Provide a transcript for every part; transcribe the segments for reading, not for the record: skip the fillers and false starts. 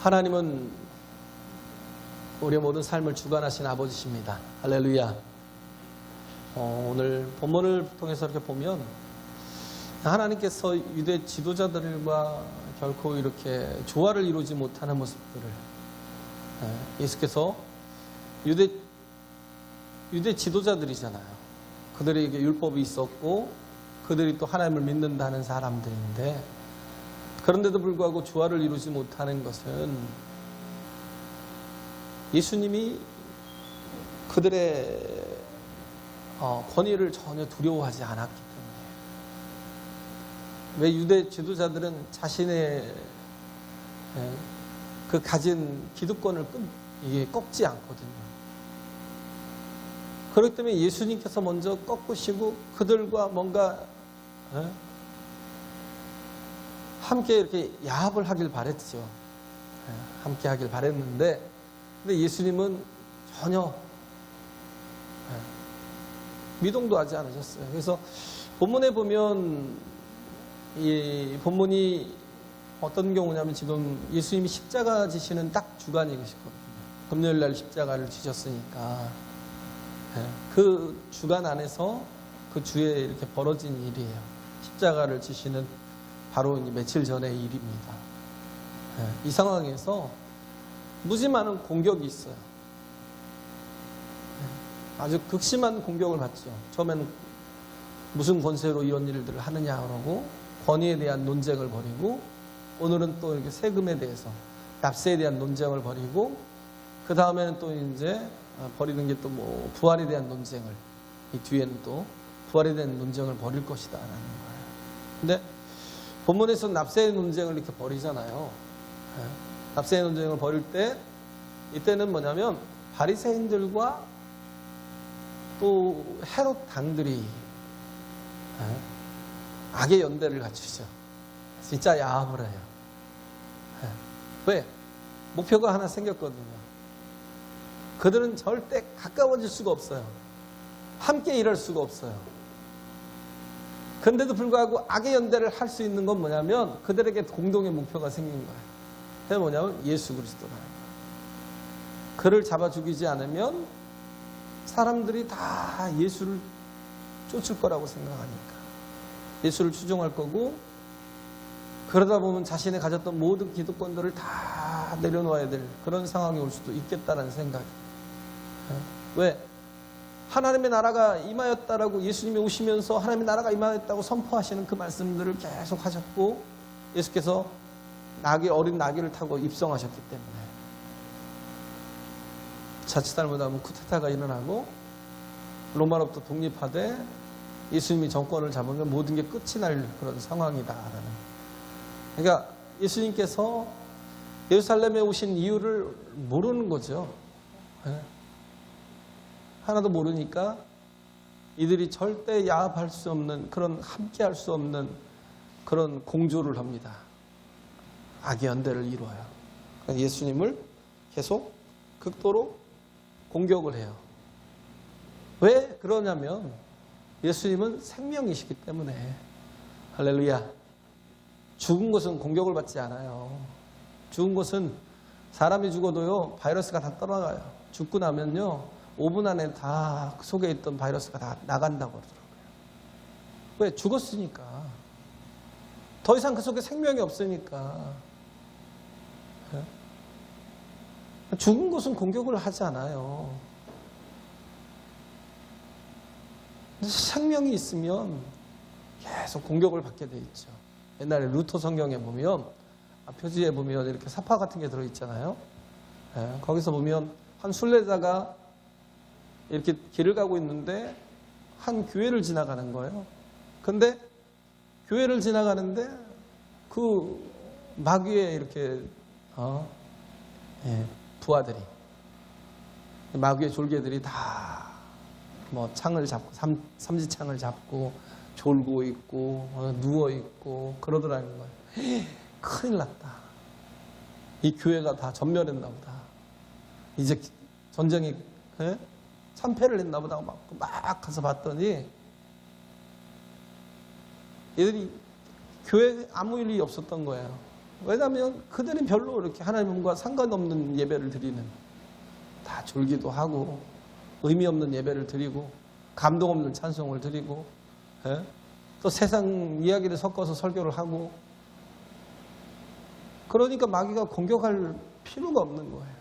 하나님은 우리의 모든 삶을 주관하신 아버지십니다. 할렐루야. 오늘 본문을 통해서 이렇게 보면 하나님께서 유대 지도자들과 결코 이렇게 조화를 이루지 못하는 모습들을 예수께서 유대 지도자들이잖아요. 그들에게 율법이 있었고 그들이 또 하나님을 믿는다는 사람들인데 그런데도 불구하고 조화를 이루지 못하는 것은 예수님이 그들의 권위를 전혀 두려워하지 않았기 때문에. 왜 유대 지도자들은 자신의 그 가진 기득권을 꺾지 않거든요. 그렇기 때문에 예수님께서 먼저 꺾으시고 그들과 뭔가 함께 이렇게 야합을 하길 바랬죠. 함께 하길 바랬는데, 근데 예수님은 전혀 미동도 하지 않으셨어요. 그래서 본문에 보면 이 본문이 어떤 경우냐면 지금 예수님이 십자가 지시는 딱 주간이시거든요. 금요일날 십자가를 지셨으니까 그 주간 안에서 그 주에 이렇게 벌어진 일이에요. 십자가를 지시는 바로 며칠 전의 일입니다. 이 상황에서 무지 많은 공격이 있어요. 아주 극심한 공격을 받죠. 처음에는 무슨 권세로 이런 일들을 하느냐 그러고 권위에 대한 논쟁을 벌이고 오늘은 또 이렇게 세금에 대해서 납세에 대한 논쟁을 벌이고 그 다음에는 또 이제 벌이는 게 또 뭐 부활에 대한 논쟁을 이 뒤에는 또 부활에 대한 논쟁을 벌일 것이다 라는 거예요. 근데 본문에서 납세의 논쟁을 이렇게 벌이잖아요. 납세의 논쟁을 벌일 때 이때는 뭐냐면 바리새인들과 또 헤롯 당들이 악의 연대를 갖추죠. 진짜 야합을 해요. 왜? 목표가 하나 생겼거든요. 그들은 절대 가까워질 수가 없어요. 함께 일할 수가 없어요. 그런데도 불구하고 악의 연대를 할 수 있는 건 뭐냐면 그들에게 공동의 목표가 생긴 거예요. 그게 뭐냐면 예수 그리스도라는 거예요. 그를 잡아 죽이지 않으면 사람들이 다 예수를 쫓을 거라고 생각하니까 예수를 추종할 거고 그러다 보면 자신이 가졌던 모든 기득권들을 다 내려놓아야 될 그런 상황이 올 수도 있겠다는 생각이. 왜? 하나님의 나라가 임하였다라고 예수님이 오시면서 하나님의 나라가 임하였다고 선포하시는 그 말씀들을 계속 하셨고 예수께서 어린 나귀를 타고 입성하셨기 때문에 자칫 잘못하면 쿠데타가 일어나고 로마로부터 독립하되 예수님이 정권을 잡으면 모든 게 끝이 날 그런 상황이다라는. 그러니까 예수님께서 예루살렘에 오신 이유를 모르는 거죠. 하나도 모르니까 이들이 절대 야합할 수 없는 그런 함께 할 수 없는 그런 공조를 합니다. 악의 연대를 이루어요. 예수님을 계속 극도로 공격을 해요. 왜 그러냐면 예수님은 생명이시기 때문에. 할렐루야. 죽은 것은 공격을 받지 않아요. 죽은 것은 사람이 죽어도요 바이러스가 다 떠나가요. 죽고 나면요 5분 안에 다 그 속에 있던 바이러스가 다 나간다고 그러더라고요. 왜? 죽었으니까. 더 이상 그 속에 생명이 없으니까. 죽은 것은 공격을 하지 않아요. 생명이 있으면 계속 공격을 받게 돼 있죠. 옛날에 루터 성경에 보면 표지에 보면 이렇게 사파 같은 게 들어있잖아요. 거기서 보면 한 순례자가 이렇게 길을 가고 있는데 한 교회를 지나가는 거예요. 근데 교회를 지나가는데 그 마귀에 이렇게 부하들이 마귀의 졸개들이 다 뭐 창을 잡고 삼지창을 잡고 졸고 있고 누워 있고 그러더라는 거예요. 큰일 났다. 이 교회가 다 전멸했나 보다. 이제 전쟁이 참패를 했나 보다. 막 가서 봤더니 얘들이 교회에 아무 일이 없었던 거예요. 왜냐하면 그들은 별로 이렇게 하나님과 상관없는 예배를 드리는, 다 졸기도 하고 의미 없는 예배를 드리고 감동 없는 찬송을 드리고 또 세상 이야기를 섞어서 설교를 하고, 그러니까 마귀가 공격할 필요가 없는 거예요.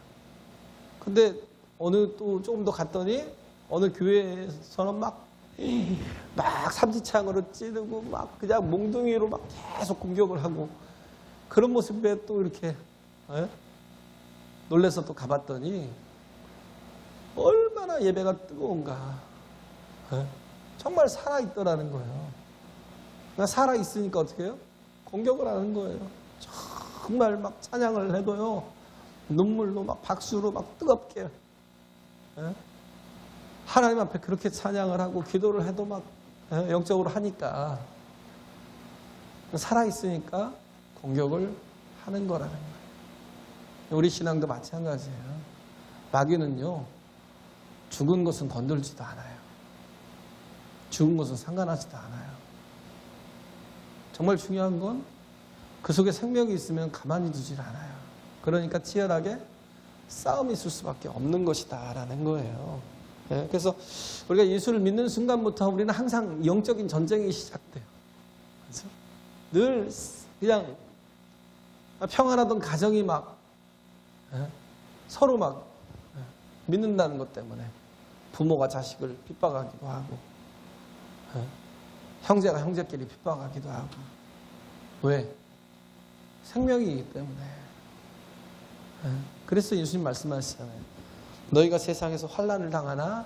근데 어느 또 조금 더 갔더니 어느 교회에서는 막 삼지창으로 찌르고 막 그냥 몽둥이로 막 계속 공격을 하고, 그런 모습에 또 이렇게 놀래서 또 가봤더니 얼마나 예배가 뜨거운가. 정말 살아있더라는 거예요. 살아있으니까 어떻게 해요? 공격을 하는 거예요. 정말 막 찬양을 해도요, 눈물로 막 박수로 막 뜨겁게 하나님 앞에 그렇게 찬양을 하고 기도를 해도 막 영적으로 하니까, 살아있으니까 공격을 하는 거라는 거예요. 우리 신앙도 마찬가지예요. 마귀는요, 죽은 것은 건들지도 않아요. 죽은 것은 상관하지도 않아요. 정말 중요한 건 그 속에 생명이 있으면 가만히 두질 않아요. 그러니까 치열하게 싸움이 있을 수밖에 없는 것이다 라는 거예요. 그래서 우리가 예수를 믿는 순간부터 우리는 항상 영적인 전쟁이 시작돼요. 그래서 늘 그냥 평안하던 가정이 막 서로 막 믿는다는 것 때문에 부모가 자식을 핍박하기도 하고, 형제가 형제끼리 핍박하기도 하고. 왜? 생명이기 때문에. 그래서 예수님 말씀하시잖아요. 너희가 세상에서 환난을 당하나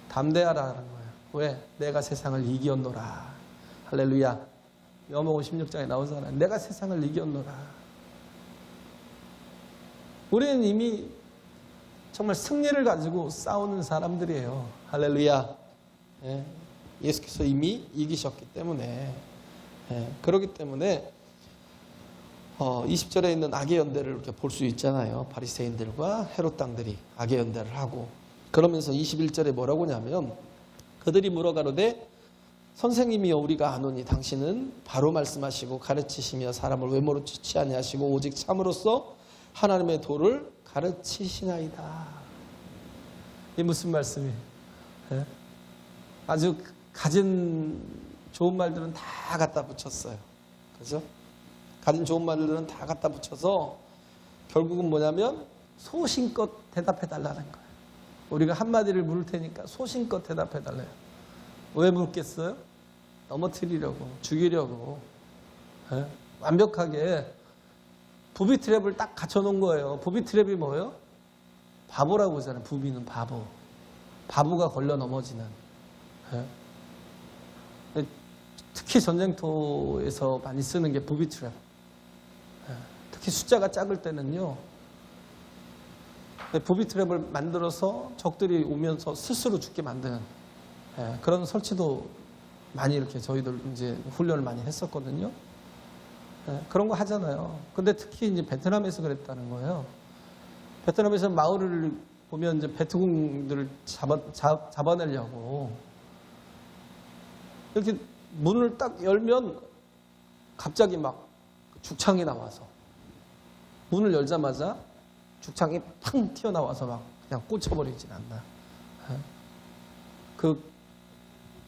담대하라는 거예요. 왜? 내가 세상을 이겼노라. 할렐루야. 요한복음 16장에 나오잖아요. 내가 세상을 이겼노라. 우리는 이미 정말 승리를 가지고 싸우는 사람들이에요. 할렐루야. 예수께서 이미 이기셨기 때문에. 그렇기 때문에 20절에 있는 악의 연대를 이렇게 볼 수 있잖아요. 바리새인들과 헤롯 당들이 악의 연대를 하고, 그러면서 21절에 뭐라고 하냐면, 그들이 물어가로되 선생님이여 우리가 아노니 당신은 바로 말씀하시고 가르치시며 사람을 외모로 취치 아니하시고 오직 참으로써 하나님의 도를 가르치시나이다. 이 무슨 말씀이에요? 아주 가진 좋은 말들은 다 갖다 붙였어요. 그죠? 가진 좋은 말들은 다 갖다 붙여서 결국은 뭐냐면 소신껏 대답해 달라는 거예요. 우리가 한마디를 물을 테니까 소신껏 대답해 달래요. 왜 묻겠어요? 넘어뜨리려고, 죽이려고. 완벽하게 부비 트랩을 딱 갖춰놓은 거예요. 부비 트랩이 뭐예요? 바보라고 하잖아요. 부비는 바보. 바보가 걸려 넘어지는. 특히 전쟁터에서 많이 쓰는 게 부비 트랩. 특히 숫자가 작을 때는요, 부비 트랩을 만들어서 적들이 오면서 스스로 죽게 만드는 그런 설치도 많이 이렇게 저희들 이제 훈련을 많이 했었거든요. 그런 거 하잖아요. 근데 특히 이제 베트남에서 그랬다는 거예요. 베트남에서 마을을 보면 이제 베트공들을 잡아내려고 이렇게 문을 딱 열면 갑자기 막 죽창이 나와서, 문을 열자마자 죽창이 팡 튀어나와서 막 그냥 꽂혀버리진 않나.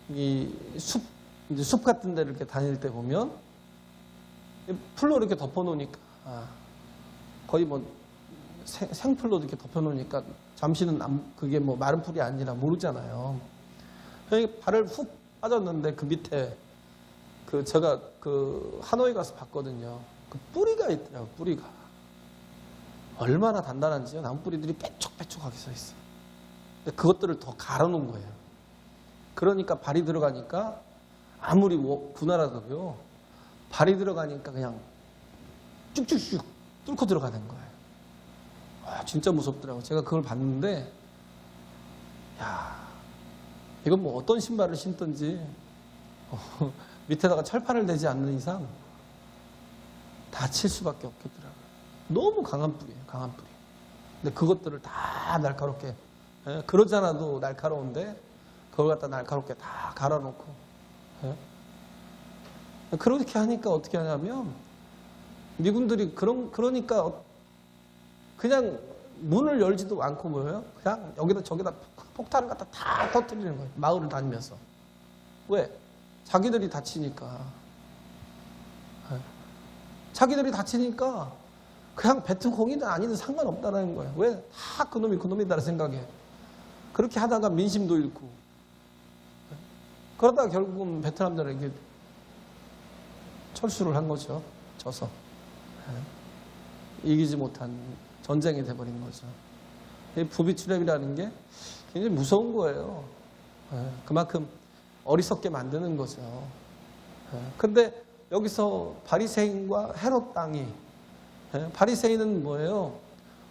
이제 숲 같은 데를 이렇게 다닐 때 보면 풀로 이렇게 덮어놓으니까, 거의 뭐 생풀로 이렇게 덮어놓으니까 잠시는 그게 뭐 마른 풀이 아니라 모르잖아요. 발을 훅 빠졌는데 그 밑에 제가 하노이 가서 봤거든요. 그 뿌리가 있더라고요. 뿌리가 얼마나 단단한지요. 나무 뿌리들이 빼촉빼촉하게 서 있어요. 근데 그것들을 더 갈아놓은 거예요. 그러니까 발이 들어가니까 아무리 군화라도요, 발이 들어가니까 그냥 쭉쭉쭉 뚫고 들어가는 거예요. 진짜 무섭더라고요. 제가 그걸 봤는데, 야, 이건 뭐 어떤 신발을 신든지 밑에다가 철판을 대지 않는 이상 다칠 수밖에 없겠더라고요. 너무 강한 뿌리예요, 강한 뿌리. 근데 그것들을 다 날카롭게, 그러지 않아도 날카로운데 그걸 갖다 날카롭게 다 갈아놓고, 그렇게 하니까 어떻게 하냐면 미군들이 그러니까 그냥 문을 열지도 않고 뭐예요? 그냥 여기다 저기다 폭탄을 갖다 다 터뜨리는 거예요. 마을을 다니면서. 왜? 자기들이 다치니까. 자기들이 다치니까 그냥 베트콩이든 아니든 상관없다는 거예요. 왜? 다 그놈이다라는 생각에. 그렇게 하다가 민심도 잃고. 그러다가 결국은 베트남전에 철수를 한 거죠. 져서. 이기지 못한 전쟁이 돼버린 거죠. 부비출랩이라는 게 굉장히 무서운 거예요. 그만큼 어리석게 만드는 거죠. 근데 여기서 바리새인과 헤롯 땅이, 바리새인은 뭐예요?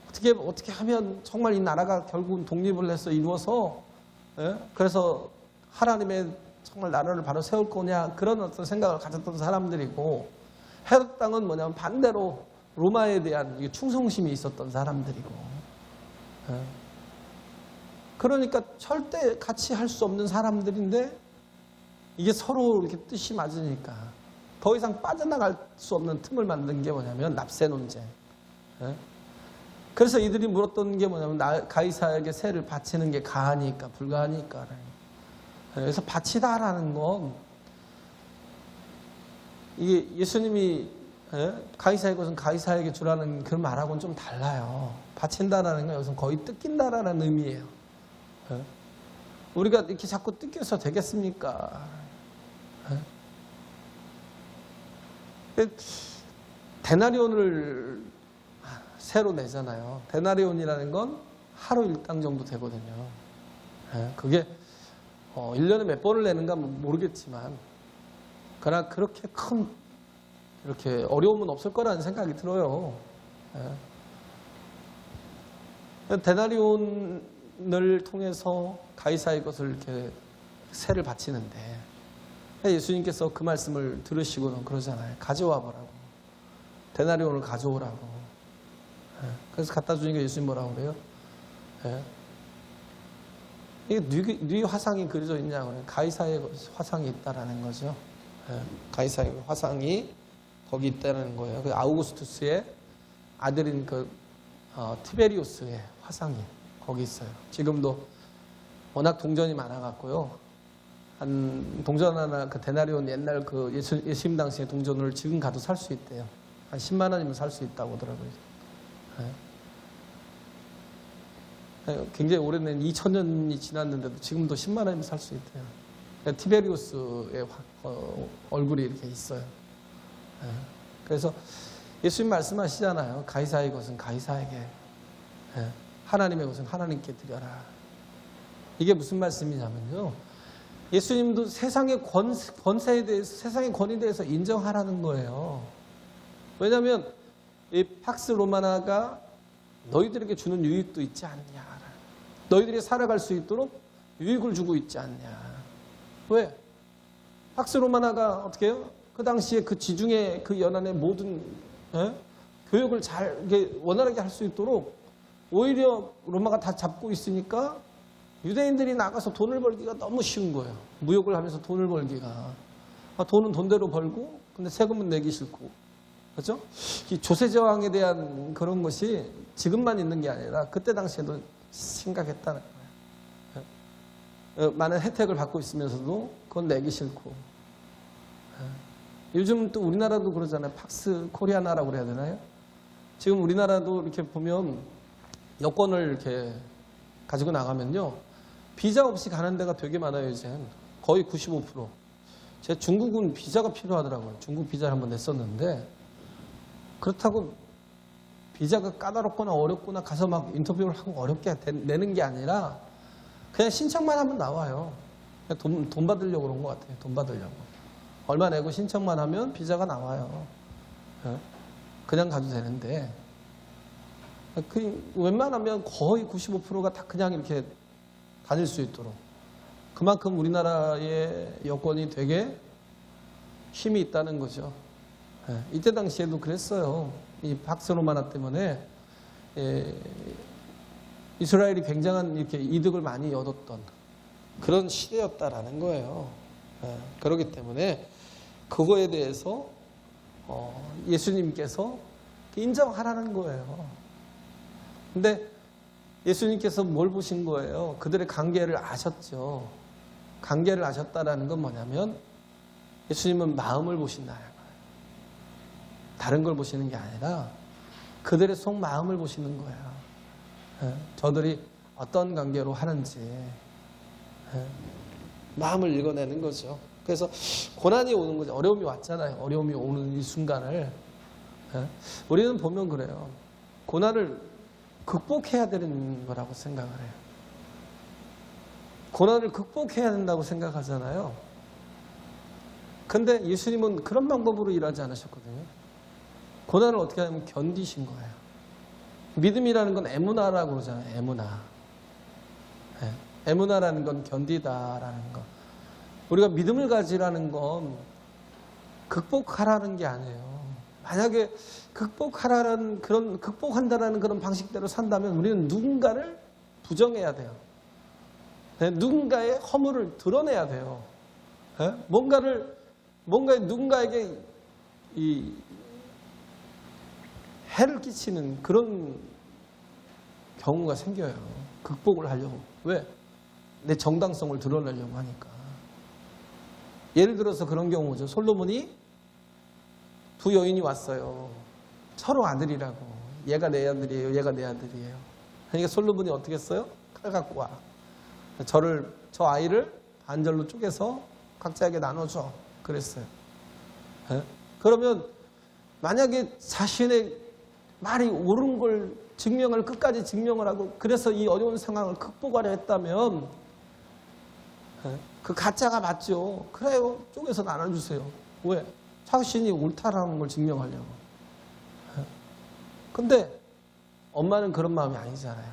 어떻게 하면 정말 이 나라가 결국은 독립을 해서 이루어서, 그래서 하나님의 정말 나라를 바로 세울 거냐, 그런 어떤 생각을 가졌던 사람들이고, 헤롯 땅은 뭐냐면 반대로 로마에 대한 충성심이 있었던 사람들이고, 그러니까 절대 같이 할 수 없는 사람들인데 이게 서로 이렇게 뜻이 맞으니까 더 이상 빠져나갈 수 없는 틈을 만든 게 뭐냐면 납세 논쟁. 그래서 이들이 물었던 게 뭐냐면 가이사에게 세를 바치는 게 가하니까 불가하니까. 그래서 바치다라는 건 이게 예수님이 가이사의 것은 가이사에게 주라는 그런 말하고는 좀 달라요. 바친다라는 건 여기서 거의 뜯긴다라는 의미예요. 우리가 이렇게 자꾸 뜯겨서 되겠습니까? 데나리온을 새로 내잖아요. 데나리온이라는 건 하루 일당 정도 되거든요. 그게 1년에 몇 번을 내는가 모르겠지만 그러나 그렇게 큰 이렇게 어려움은 없을 거라는 생각이 들어요. 데나리온을 통해서 가이사의 것을 이렇게 세를 바치는데 예수님께서 그 말씀을 들으시고는 그러잖아요. 가져와 보라고. 데나리온을 가져오라고. 그래서 갖다 주니까 예수님 뭐라고 그래요? 이게 네 화상이 그려져 있냐고. 가이사의 화상이 있다라는 거죠. 가이사의 화상이 거기 있다는 거예요. 그 아우구스투스의 아들인 티베리우스의 화상이 거기 있어요. 지금도 워낙 동전이 많아갖고요. 한 동전 하나, 그 데나리온 옛날 그 예수님 당시의 동전을 지금 가도 살 수 있대요. 한 10만 원이면 살 수 있다고 하더라고요. 굉장히 오래된 2000년이 지났는데도 지금도 10만 원이면 살 수 있대요. 티베리우스의 얼굴이 이렇게 있어요. 그래서 예수님 말씀하시잖아요. 가이사의 것은 가이사에게, 하나님의 것은 하나님께 드려라. 이게 무슨 말씀이냐면요. 예수님도 세상의 권세에 대해서, 세상의 권위에 대해서 인정하라는 거예요. 왜냐하면 이 팍스 로마나가 너희들에게 주는 유익도 있지 않냐. 너희들이 살아갈 수 있도록 유익을 주고 있지 않냐. 왜? 팍스 로마나가 어떻게 해요? 그 당시에 그 지중해 그 연안의 모든 교육을 잘 원활하게 할 수 있도록 오히려 로마가 다 잡고 있으니까 유대인들이 나가서 돈을 벌기가 너무 쉬운 거예요. 무역을 하면서 돈을 벌기가. 돈은 돈대로 벌고 근데 세금은 내기 싫고. 그렇죠? 이 조세저항에 대한 그런 것이 지금만 있는 게 아니라 그때 당시에도 심각했다는 거예요. 많은 혜택을 받고 있으면서도 그건 내기 싫고. 요즘 또 우리나라도 그러잖아요. 팍스 코리아나라고 그래야 되나요? 지금 우리나라도 이렇게 보면 여권을 이렇게 가지고 나가면요. 비자 없이 가는 데가 되게 많아요, 이제. 거의 95%. 제 중국은 비자가 필요하더라고요. 중국 비자를 한번 냈었는데, 그렇다고 비자가 까다롭거나 어렵거나 가서 막 인터뷰를 하고 어렵게 내는 게 아니라, 그냥 신청만 하면 나와요. 그냥 돈 받으려고 그런 것 같아요. 돈 받으려고. 얼마 내고 신청만 하면 비자가 나와요. 그냥 가도 되는데, 웬만하면 거의 95%가 다 그냥 이렇게 다닐 수 있도록. 그만큼 우리나라의 여건이 되게 힘이 있다는 거죠. 이때 당시에도 그랬어요. 이 박스로 만화 때문에 이스라엘이 굉장한 이렇게 이득을 많이 얻었던 그런 시대였다라는 거예요. 그렇기 때문에 그거에 대해서 예수님께서 인정하라는 거예요. 근데 예수님께서 뭘 보신 거예요? 그들의 관계를 아셨죠. 관계를 아셨다라는 건 뭐냐면 예수님은 마음을 보신다는 거예요. 다른 걸 보시는 게 아니라 그들의 속마음을 보시는 거예요. 저들이 어떤 관계로 하는지 마음을 읽어내는 거죠. 그래서 고난이 오는 거죠. 어려움이 왔잖아요. 어려움이 오는 이 순간을 우리는 보면 그래요. 고난을 극복해야 되는 거라고 생각을 해요. 고난을 극복해야 된다고 생각하잖아요. 근데 예수님은 그런 방법으로 일하지 않으셨거든요. 고난을 어떻게 하냐면 견디신 거예요. 믿음이라는 건 에무나라고 그러잖아요. 에무나. 에무나라는 건 견디다라는 거. 우리가 믿음을 가지라는 건 극복하라는 게 아니에요. 만약에 극복한다라는 그런 방식대로 산다면 우리는 누군가를 부정해야 돼요. 누군가의 허물을 드러내야 돼요. 누군가에게 이 해를 끼치는 그런 경우가 생겨요. 극복을 하려고. 왜? 내 정당성을 드러내려고 하니까. 예를 들어서 그런 경우죠. 솔로몬이 두 여인이 왔어요. 서로 아들이라고. 얘가 내 아들이에요. 얘가 내 아들이에요. 그러니까 솔로몬이 어떻게 했어요? 칼 갖고 와. 저 아이를 반절로 쪼개서 각자에게 나눠줘. 그랬어요. 그러면 만약에 자신의 말이 옳은 걸 끝까지 증명을 하고 그래서 이 어려운 상황을 극복하려 했다면 그 가짜가 맞죠. 그래요. 쪼개서 나눠주세요. 왜? 자신이 옳다라는 걸 증명하려고. 근데 엄마는 그런 마음이 아니잖아요.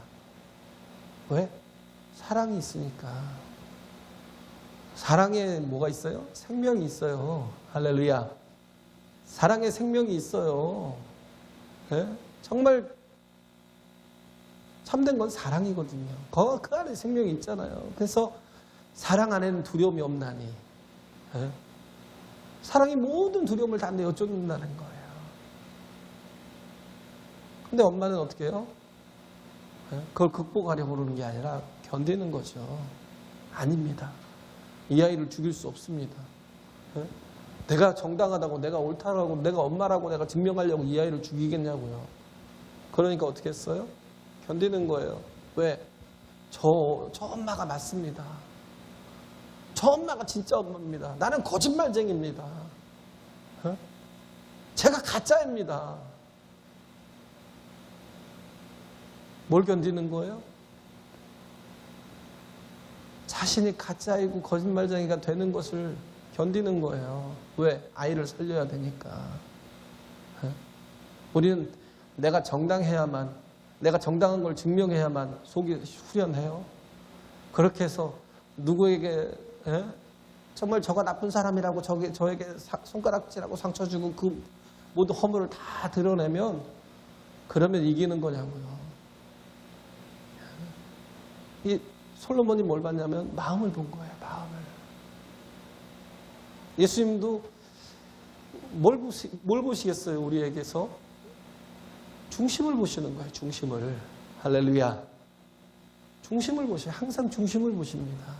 왜? 사랑이 있으니까. 사랑에 뭐가 있어요? 생명이 있어요. 할렐루야. 사랑에 생명이 있어요. 정말 참된 건 사랑이거든요. 그 안에 생명이 있잖아요. 그래서 사랑 안에는 두려움이 없나니. 사랑이 모든 두려움을 다 내어쫓는다는 거예요. 근데 엄마는 어떻게 해요? 그걸 극복하려고 그러는 게 아니라 견디는 거죠. 아닙니다. 이 아이를 죽일 수 없습니다. 내가 정당하다고, 내가 옳다라고, 내가 엄마라고 내가 증명하려고 이 아이를 죽이겠냐고요. 그러니까 어떻게 했어요? 견디는 거예요. 왜? 저 엄마가 맞습니다. 저 엄마가 진짜 엄마입니다. 나는 거짓말쟁이입니다. 제가 가짜입니다. 뭘 견디는 거예요? 자신이 가짜이고 거짓말쟁이가 되는 것을 견디는 거예요. 왜? 아이를 살려야 되니까. 우리는 내가 정당해야만, 내가 정당한 걸 증명해야만 속이 후련해요. 그렇게 해서 누구에게 정말 저가 나쁜 사람이라고 저에게 손가락질하고 상처 주고 그 모든 허물을 다 드러내면 그러면 이기는 거냐고요. 이 솔로몬이 뭘 봤냐면 마음을 본 거예요. 마음을. 예수님도 뭘 보시겠어요? 우리에게서 중심을 보시는 거예요. 중심을. 할렐루야. 중심을 보셔요. 항상 중심을 보십니다.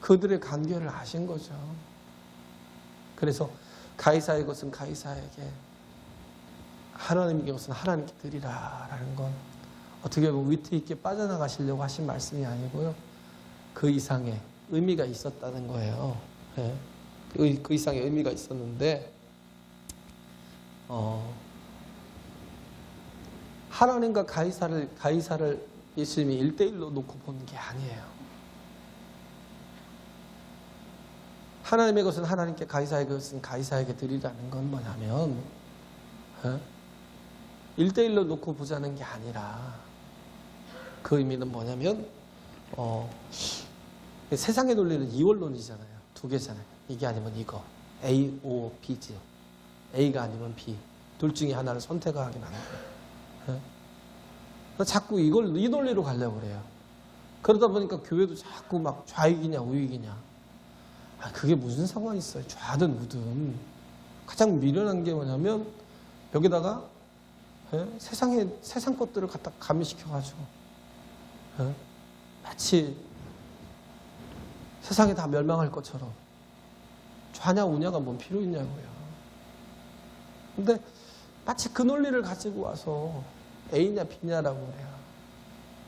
그들의 관계를 아신 거죠. 그래서 가이사의 것은 가이사에게, 하나님의 것은 하나님께 드리라라는 건 어떻게 보면 위트 있게 빠져나가시려고 하신 말씀이 아니고요. 그 이상의 의미가 있었다는 거예요. 그 이상의 의미가 있었는데 하나님과 가이사를 예수님이 1대1로 놓고 보는 게 아니에요. 하나님의 것은 하나님께, 가이사의 것은 가이사에게 드리라는 건 뭐냐면 1대1로 놓고 보자는 게 아니라 그 의미는 뭐냐면 세상의 논리는 이원론이잖아요. 두 개잖아요. 이게 아니면 이거. A, O, B죠. A가 아니면 B. 둘 중에 하나를 선택하긴 하는 거예요. 예? 자꾸 이 논리로 가려고 그래요. 그러다 보니까 교회도 자꾸 막 좌익이냐 우익이냐. 그게 무슨 상관이 있어요. 좌든 우든. 가장 미련한 게 뭐냐면 여기다가 세상 것들을 갖다 가미시켜가지고 마치 세상이 다 멸망할 것처럼 좌냐 우냐가 뭔 필요 있냐고요. 근데 마치 그 논리를 가지고 와서 A냐 B냐라고 그래요.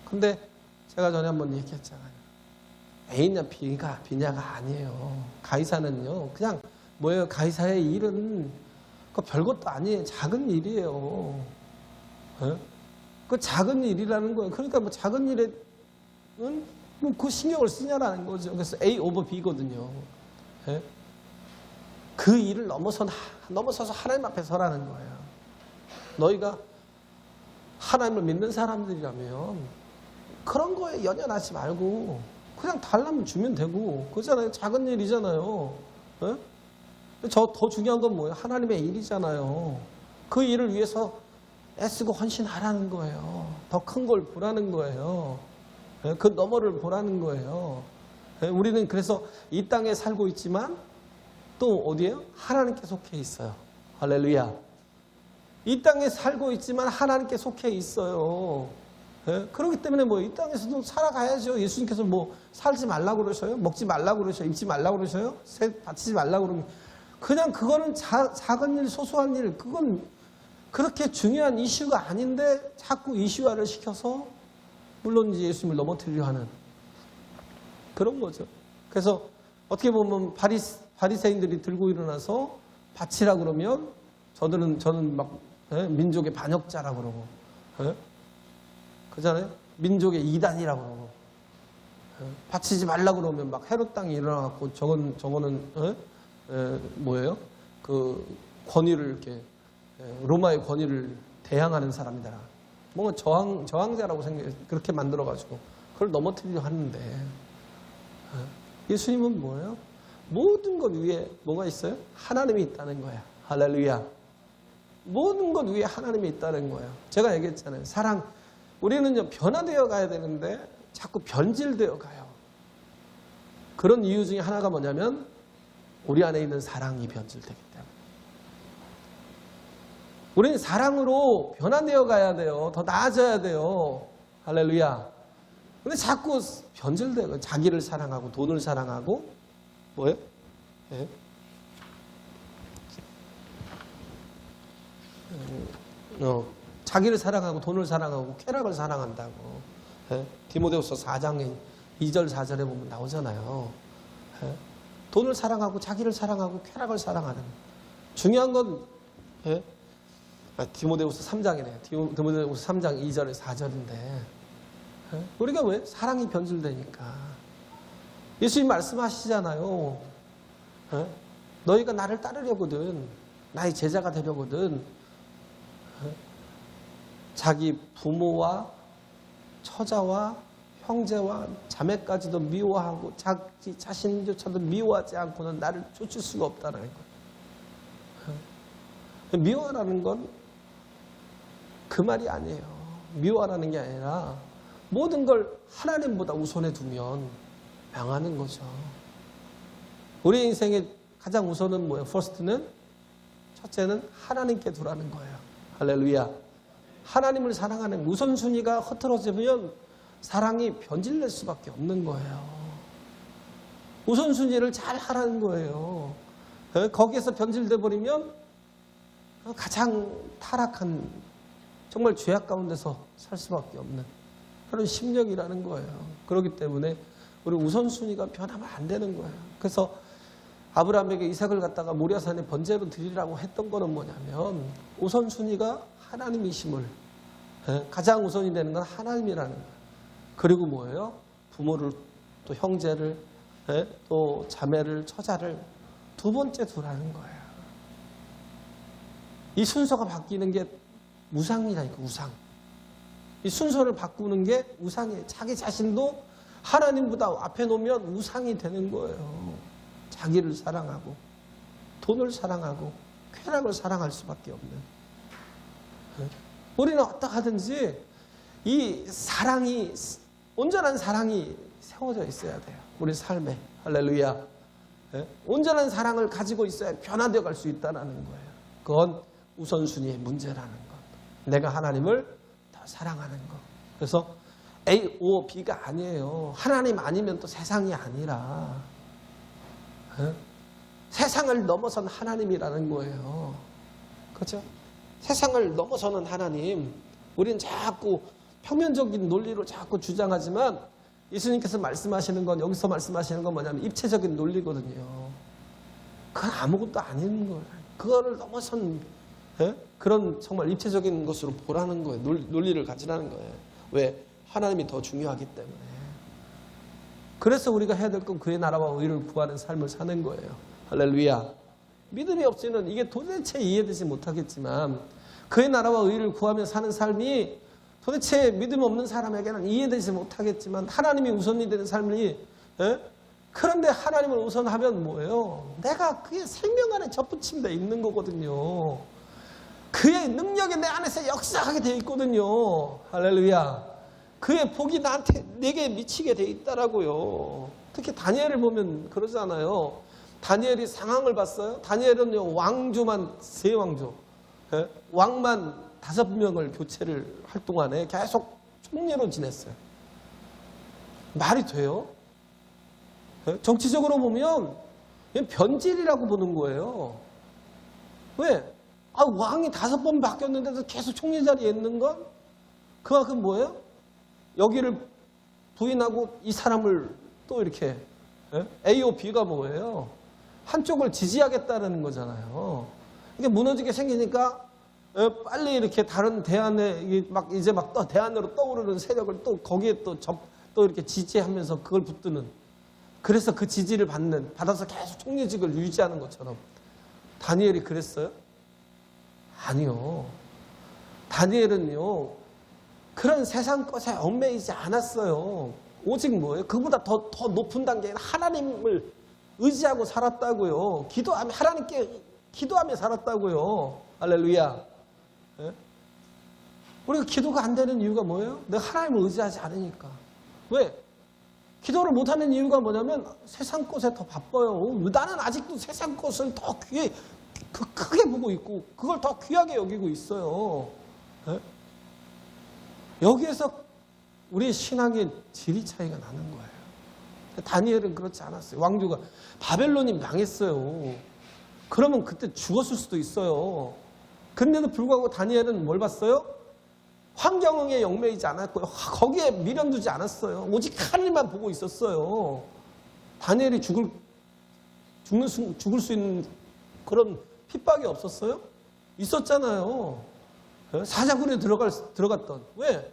근데 제가 전에 한번 얘기했잖아요. A냐 B냐가 아니에요. 가이사는요, 그냥 뭐예요? 가이사의 일은 그 별것도 아니에요. 작은 일이에요. 그 작은 일이라는 거예요. 그러니까 뭐 작은 일에 뭐 그 신경을 쓰냐라는 거죠. 그래서 A over B거든요. 그 일을 넘어서서 하나님 앞에 서라는 거예요. 너희가 하나님을 믿는 사람들이라면 그런 거에 연연하지 말고 그냥 달라면 주면 되고 그잖아요. 작은 일이잖아요. 더 중요한 건 뭐예요? 하나님의 일이잖아요. 그 일을 위해서 애쓰고 헌신하라는 거예요. 더 큰 걸 보라는 거예요. 그 너머를 보라는 거예요. 우리는 그래서 이 땅에 살고 있지만 또 어디에요? 하나님께 속해 있어요. 할렐루야. 이 땅에 살고 있지만 하나님께 속해 있어요. 그렇기 때문에 뭐 이 땅에서도 살아가야죠. 예수님께서 뭐 살지 말라고 그러셔요? 먹지 말라고 그러셔요? 입지 말라고 그러셔요? 새 바치지 말라고 그러면 그냥 그거는 작은 일, 소소한 일, 그건 그렇게 중요한 이슈가 아닌데 자꾸 이슈화를 시켜서 물론 이제 예수님을 넘어뜨리려 하는 그런 거죠. 그래서 어떻게 보면 바리새인들이 들고 일어나서 바치라 그러면 저는 막 민족의 반역자라 그러고 그잖아요. 민족의 이단이라고 그러고 바치지 말라 그러면 막 헤롯 땅이 일어나갖고 저거는 뭐예요? 그 권위를 이렇게 로마의 권위를 대항하는 사람이다. 뭔가 저항자라고 그렇게 만들어가지고 그걸 넘어뜨리려 하는데 예수님은 뭐예요? 모든 것 위에 뭐가 있어요? 하나님이 있다는 거야. 할렐루야. 모든 것 위에 하나님이 있다는 거예요. 제가 얘기했잖아요. 사랑, 우리는요 변화되어 가야 되는데 자꾸 변질되어 가요. 그런 이유 중에 하나가 뭐냐면 우리 안에 있는 사랑이 변질되기 때문에. 우리는 사랑으로 변화되어 가야 돼요. 더 나아져야 돼요. 할렐루야. 근데 자꾸 변질돼요. 자기를 사랑하고 돈을 사랑하고 뭐예요? 네. 자기를 사랑하고 돈을 사랑하고 쾌락을 사랑한다고. 네. 디모데후서 4장 2절 4절에 보면 나오잖아요. 네. 돈을 사랑하고 자기를 사랑하고 쾌락을 사랑하는. 중요한 건 네. 디모데후서 3장이네요. 디모데후서 3장 2절에 4절인데 우리가 왜? 사랑이 변질되니까. 예수님 말씀하시잖아요. 너희가 나를 따르려거든, 나의 제자가 되려거든 자기 부모와 처자와 형제와 자매까지도 미워하고 자기 자신조차도 미워하지 않고는 나를 쫓을 수가 없다는 거예요. 미워하라는 건 그 말이 아니에요. 미워하라는 게 아니라 모든 걸 하나님보다 우선에 두면 망하는 거죠. 우리 인생의 가장 우선은 뭐예요? 퍼스트는 첫째는 하나님께 두라는 거예요. 할렐루야. 하나님을 사랑하는 우선순위가 흐트러지면 사랑이 변질될 수밖에 없는 거예요. 우선순위를 잘 하라는 거예요. 거기에서 변질돼 버리면 가장 타락한 정말 죄악 가운데서 살 수밖에 없는 그런 심령이라는 거예요. 그렇기 때문에 우리 우선순위가 변하면 안 되는 거예요. 그래서 아브라함에게 이삭을 갖다가 모리아산에 번제로 드리라고 했던 거는 뭐냐면 우선순위가 하나님이심을, 가장 우선이 되는 건 하나님이라는 거예요. 그리고 뭐예요? 부모를, 또 형제를, 또 자매를, 처자를 두 번째 두라는 거예요. 이 순서가 바뀌는 게 우상이라니까, 우상. 이 순서를 바꾸는 게 우상이에요. 자기 자신도 하나님보다 앞에 놓으면 우상이 되는 거예요. 자기를 사랑하고 돈을 사랑하고 쾌락을 사랑할 수밖에 없는, 우리는 어떡하든지 이 사랑이, 온전한 사랑이 세워져 있어야 돼요. 우리 삶에. 할렐루야. 온전한 사랑을 가지고 있어야 변화되어 갈 수 있다는 거예요. 그건 우선순위의 문제라는 것. 내가 하나님을 더 사랑하는 것. 그래서 A, O, B가 아니에요. 하나님 아니면 또 세상이 아니라 세상을 넘어선 하나님이라는 거예요. 그렇죠? 세상을 넘어서는 하나님. 우리는 자꾸 평면적인 논리로 자꾸 주장하지만 예수님께서 말씀하시는 건, 여기서 말씀하시는 건 뭐냐면 입체적인 논리거든요. 그건 아무것도 아닌 거예요. 그거를 넘어선 그런 정말 입체적인 것으로 보라는 거예요. 논리를 가지라는 거예요. 왜? 하나님이 더 중요하기 때문에. 그래서 우리가 해야 될 건 그의 나라와 의를 구하는 삶을 사는 거예요. 할렐루야. 믿음이 없이는 이게 도대체 이해되지 못하겠지만 그의 나라와 의를 구하며 사는 삶이 도대체 믿음 없는 사람에게는 이해되지 못하겠지만 하나님이 우선이 되는 삶이, 그런데 하나님을 우선하면 뭐예요? 내가 그의 생명 안에 접붙임되어 있는 거거든요. 그의 능력이 내 안에서 역사하게 되어 있거든요. 할렐루야. 그의 복이 내게 미치게 되어 있다라고요. 특히 다니엘을 보면 그러잖아요. 다니엘이 상황을 봤어요. 다니엘은요, 왕조만 3왕조, 왕만 5명을 교체를 할 동안에 계속 총리로 지냈어요. 말이 돼요? 정치적으로 보면 변질이라고 보는 거예요. 왜? 왕이 5번 바뀌었는데도 계속 총리 자리에 있는 건 그만큼 뭐예요? 여기를 부인하고 이 사람을 또 이렇게, A오 B가 뭐예요? 한쪽을 지지하겠다는 거잖아요. 이게 무너지게 생기니까 빨리 이렇게 다른 대안에 이제 막 대안으로 떠오르는 세력을 또 거기에 또 이렇게 지지하면서 그걸 붙드는, 그래서 그 지지를 받아서 계속 총리직을 유지하는 것처럼. 다니엘이 그랬어요? 아니요. 다니엘은요, 그런 세상 것에 얽매이지 않았어요. 오직 뭐예요? 그보다 더 높은 단계인 하나님을 의지하고 살았다고요. 기도하며, 하나님께 기도하며 살았다고요. 할렐루야. 우리가 기도가 안 되는 이유가 뭐예요? 내가 하나님을 의지하지 않으니까. 왜? 기도를 못하는 이유가 뭐냐면 세상 것에 더 바빠요. 나는 아직도 세상 것을 더 크게 보고 있고 그걸 더 귀하게 여기고 있어요. 여기에서 우리 신앙의 질이 차이가 나는 거예요. 다니엘은 그렇지 않았어요. 왕조가 바벨론이 망했어요. 그러면 그때 죽었을 수도 있어요. 근데도 불구하고 다니엘은 뭘 봤어요? 환경에 얽매이지 않았고요. 거기에 미련 두지 않았어요. 오직 하늘만 보고 있었어요. 다니엘이 죽을 수 있는 그런 핍박이 없었어요? 있었잖아요. 사자굴에 들어갔던. 왜?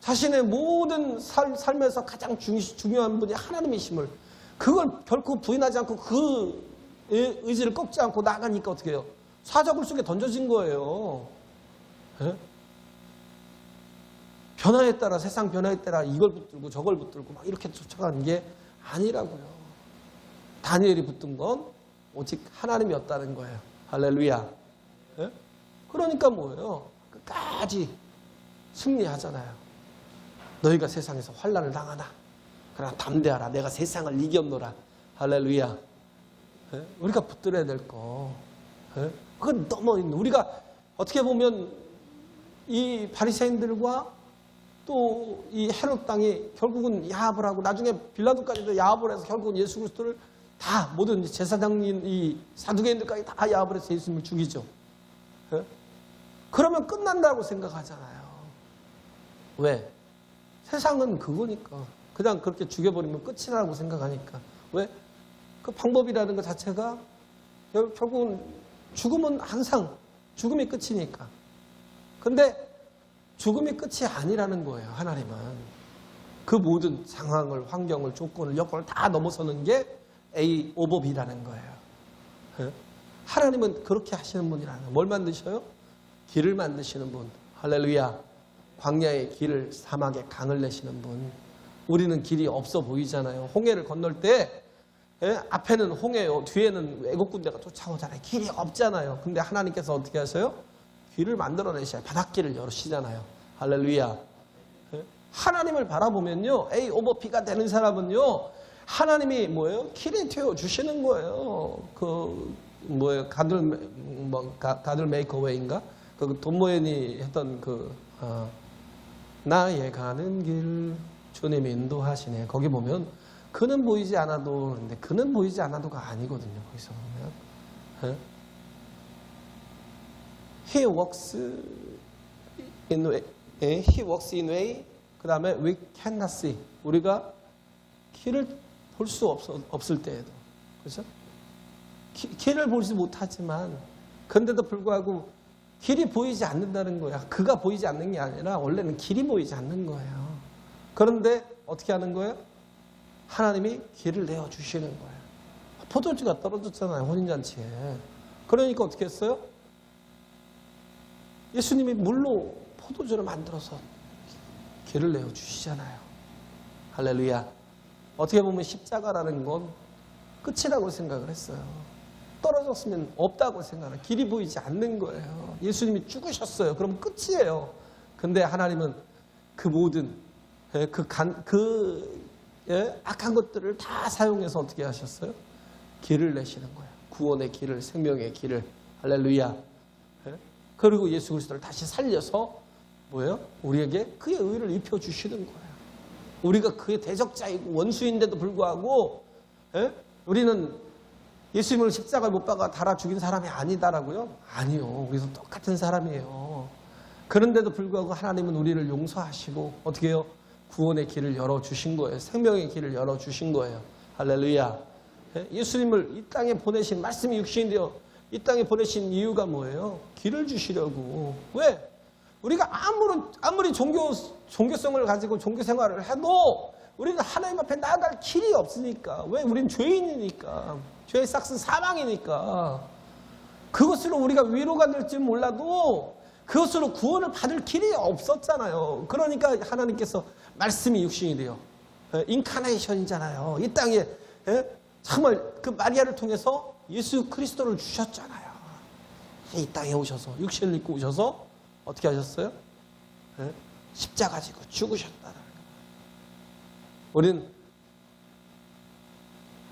자신의 모든 삶에서 가장 중요한 분이 하나님이심을, 그걸 결코 부인하지 않고 그 의지를 꺾지 않고 나가니까 어떻게 해요? 사자굴 속에 던져진 거예요. 변화에 따라, 세상 변화에 따라 이걸 붙들고 저걸 붙들고 막 이렇게 쫓아가는 게 아니라고요. 다니엘이 붙든 건 오직 하나님이었다는 거예요. 할렐루야. 그러니까 뭐예요? 끝까지 승리하잖아요. 너희가 세상에서 환난을 당하나 그러나 담대하라. 내가 세상을 이겼노라. 할렐루야. 우리가 붙들어야 될 거. 그건 너무, 우리가 어떻게 보면 이 바리새인들과 또 이 헤롯 당이 결국은 야합을 하고 나중에 빌라도까지도 야합을 해서 결국은 예수 그리스도를 다 모든 제사장인 이 사두개인들까지 다 야합을 해서 예수님을 죽이죠. 그러면 끝난다고 생각하잖아요. 왜? 세상은 그거니까. 그냥 그렇게 죽여버리면 끝이라고 생각하니까. 왜? 그 방법이라는 것 자체가 결국은 죽음은 항상 죽음이 끝이니까. 근데 죽음이 끝이 아니라는 거예요. 하나님은. 그 모든 상황을, 환경을, 조건을, 여건을 다 넘어서는 게 A 오버 B라는 거예요. 하나님은 그렇게 하시는 분이라는 거예요. 뭘 만드셔요? 길을 만드시는 분. 할렐루야. 광야의 길을, 사막의 강을 내시는 분. 우리는 길이 없어 보이잖아요. 홍해를 건널 때 앞에는 홍해요. 뒤에는 애국 군대가 쫓아오잖아요. 길이 없잖아요. 근데 하나님께서 어떻게 하세요? 길을 만들어내셔야 바닷길을 열으시잖아요. 할렐루야. 하나님을 바라보면요, A 오버 B가 되는 사람은요, 하나님이 뭐예요? 길을 튀어 주시는 거예요. 가들 메이커웨이인가? 그 돈모연이 했던 나의 가는 길 주님이 인도하시네. 거기 보면 그는 보이지 않아도, 근데 그는 보이지 않아도가 아니거든요. 거기서 보면 He walks in way, He walks in way. 그 다음에 we cannot see. 우리가 길을 볼 수 없을 때에도, 그렇죠? 길을 보지 못하지만, 그런데도 불구하고 길이 보이지 않는다는 거야. 그가 보이지 않는 게 아니라 원래는 길이 보이지 않는 거예요. 그런데 어떻게 하는 거예요? 하나님이 길을 내어주시는 거예요. 포도주가 떨어졌잖아요, 혼인잔치에. 그러니까 어떻게 했어요? 예수님이 물로 포도주를 만들어서 길을 내어주시잖아요. 할렐루야. 어떻게 보면 십자가라는 건 끝이라고 생각을 했어요. 떨어졌으면 없다고 생각해요. 길이 보이지 않는 거예요. 예수님이 죽으셨어요. 그럼 끝이에요. 근데 하나님은 그 모든 악한 것들을 다 사용해서 어떻게 하셨어요? 길을 내시는 거예요. 구원의 길을, 생명의 길을. 할렐루야. 그리고 예수 그리스도를 다시 살려서 뭐예요? 우리에게 그의 의를 입혀주시는 거예요. 우리가 그의 대적자이고 원수인데도 불구하고 우리는 예수님을 십자가에 못 박아 달아 죽인 사람이 아니다라고요? 아니요. 우리도 똑같은 사람이에요. 그런데도 불구하고 하나님은 우리를 용서하시고 어떻게 해요? 구원의 길을 열어주신 거예요. 생명의 길을 열어주신 거예요. 할렐루야. 예수님을 이 땅에 보내신, 말씀이 육신이 되어 이 땅에 보내신 이유가 뭐예요? 길을 주시려고. 왜? 우리가 아무리 종교성을 가지고 종교 생활을 해도 우리는 하나님 앞에 나아갈 길이 없으니까. 왜? 우리는 죄인이니까. 죄의 삭은 사망이니까. 그것으로 우리가 위로가 될지 몰라도 그것으로 구원을 받을 길이 없었잖아요. 그러니까 하나님께서 말씀이 육신이 되어 인카네이션이잖아요. 이 땅에 정말 그 마리아를 통해서 예수 그리스도를 주셨잖아요. 이 땅에 오셔서 육신을 입고 오셔서 어떻게 하셨어요? 십자가 지고 죽으셨다는 거예요. 우리는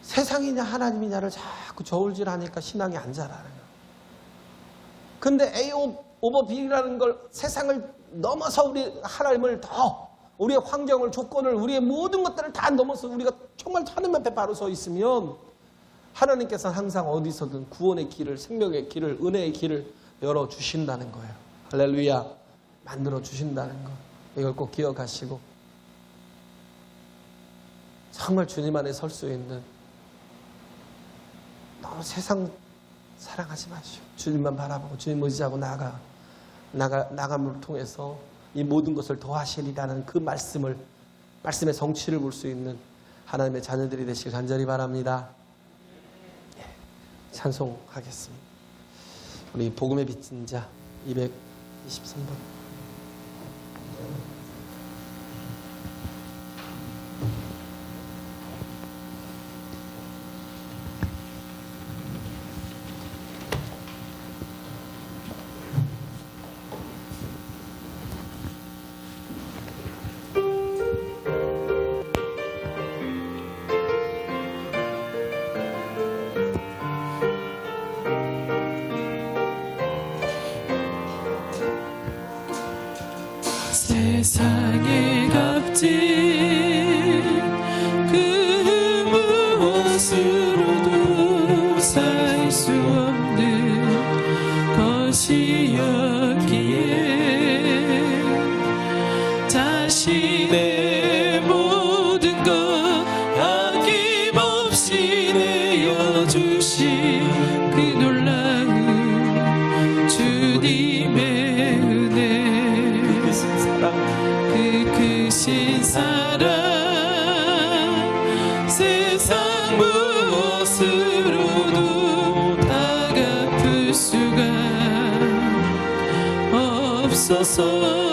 세상이냐 하나님이냐를 자꾸 저울질하니까 신앙이 안 자라는 거예요. 근데 A 오버 B라는 걸 세상을 넘어서 우리 하나님을 더 우리의 환경을, 조건을, 우리의 모든 것들을 다 넘어서 우리가 정말 하나님 앞에 바로 서 있으면 하나님께서는 항상 어디서든 구원의 길을, 생명의 길을, 은혜의 길을 열어주신다는 거예요. 할렐루야. 만들어주신다는 것. 이걸 꼭 기억하시고 정말 주님 안에 설 수 있는, 너무 세상 사랑하지 마시오. 주님만 바라보고 주님 의지하고 나감을 통해서 이 모든 것을 더하시리라는 그 말씀의 성취를 볼 수 있는 하나님의 자녀들이 되시길 간절히 바랍니다. 찬송하겠습니다. 우리 복음의 빚진 자 223번. 세상에 값진 그 무엇으로도 살 수 없는 것이었기에 자신의 모든 것 아낌없이 내어주신 그 놀라운 주님의 크신 사랑, 세상 무엇으로도 다 갚을 수가 없어서